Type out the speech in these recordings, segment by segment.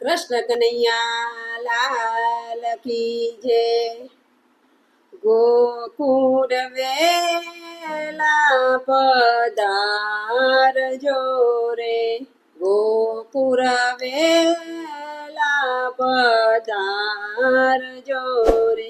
કૃષ્ણ કનૈયા લાલ કી જય। ગોકુળ વેલા પધારજો રે, ગોકુળ વેલા પધારજો રે।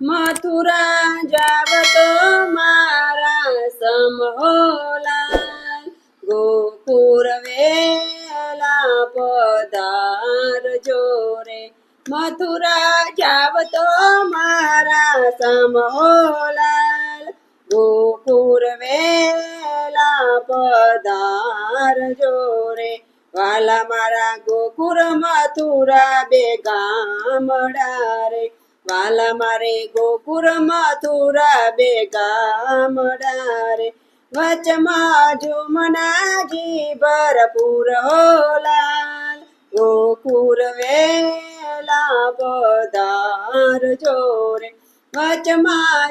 મથુરા જાવ તો મારા સમહોલાલ, ગોકુળ વેલા પધારજો રે। મથુરા જાવ તો મારા સમહોલાલ, ગોકુળ વેલા પધારજો રે। વાલા મારા ગોકુળ મથુરા બે ગામડા રે, વાલા મારે ગોકુળ મથુરા બે ગામડા રે। વચમાં જુમનાજી ભરપૂર હોલાલ, ગોકુળ વેલા પધારજો રે। વચમાં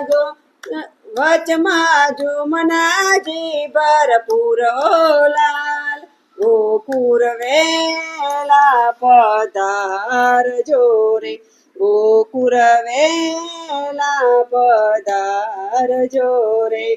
જુમનાજી ભરપૂર હોલાલ, ગોકુળ વેલા પધારજો રે। ગોકુળ વેલા પધારજો રે।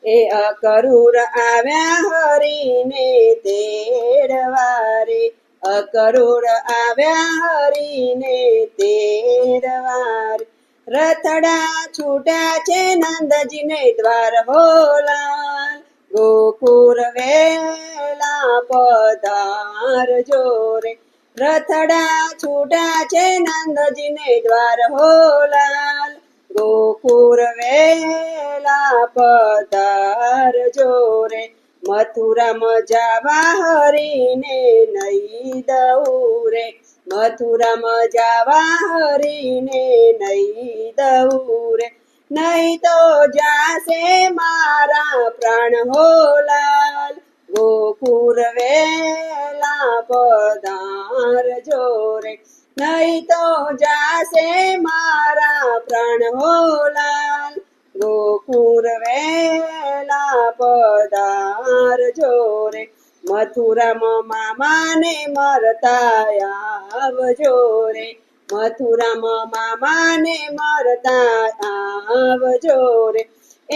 એ અકરૂર આવ્યા હરીને તેડવા રે, અકરૂર આવ્યા હરીને તેડવા રે। રથડા છૂટ્યા છે નંદજીને દ્વાર હોલાલ, ગોકુળ વેલા પધારજો રે। રથડા છૂટ્યા છે નંદજીને દ્વાર હોલાલ, ગોકુળ વેલા પધારજો રે। મથુરામાં જાવા હરીને નહીં દઉં રે, મથુરામાં જાવા હરીને નહીં દઉં રે। નહીં તો જાશે મારા પ્રાણ હોલાલ, ગોકુળ વેલા પધારજો રે। નહીં તો જાશે મારા પ્રાણ હોલાલ, ગોકુળ વેલા પધારજો રે। મથુરામાં મામાને મરતા આવજો રે, મથુરામાં મામાને મરતા આવજો રે। એ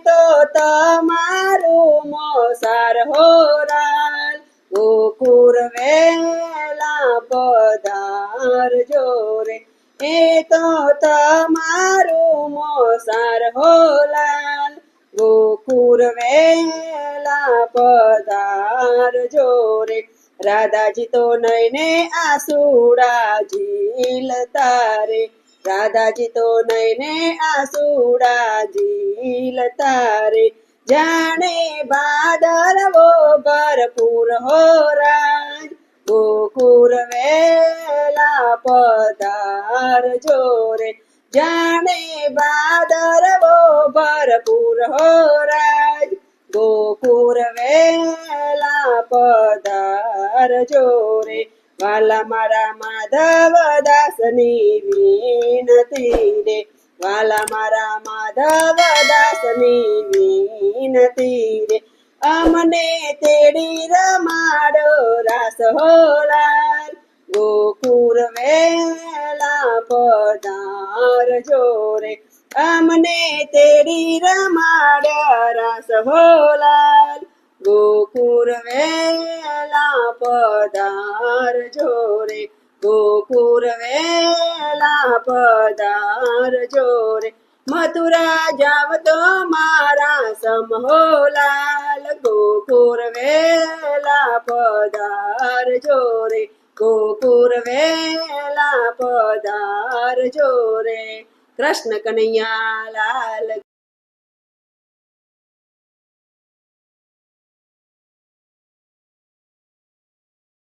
તો તમારું મોસાર હોલાલ, ગોકુળ વેલા પધારજો રે। એ તો તમારું મોસાર હોલાલ, ગોકુળ વેલા પધારજો રે। રાધાજી તો નયને આસુડા ઝીલતા રે, રાધાજી તો નયને આસુડા ઝીલતા રે। જાણે ભાદરવો ભરપૂર હો રાજ, ગોકુળ વેલા પધારજો રે। જાણે ભાદરવો ભરપૂર હો રાજ, ગોકુળ વેલા પધારજો રે। વાલા મારા માધવ દાસની વિનતી રે, વાલા મારા માધવ દાસની વિનતી રે। અમને તેડી રમાડો રાસ હોલાલ, ગોકુળ વેલા પધારજો રે। અમને તેડી રમાડો રાસ હોલાલ, ગોકુળ વેલા પધારજો રે। ગોકુળ વેલા પધારજો રે। મથુરા જાવ તો મારા સમહોલાલ, ગોકુળ વેલા પધારજો રે, ગોકુળ વેલા પધારજો રે। કૃષ્ણ કનૈયા લાલ।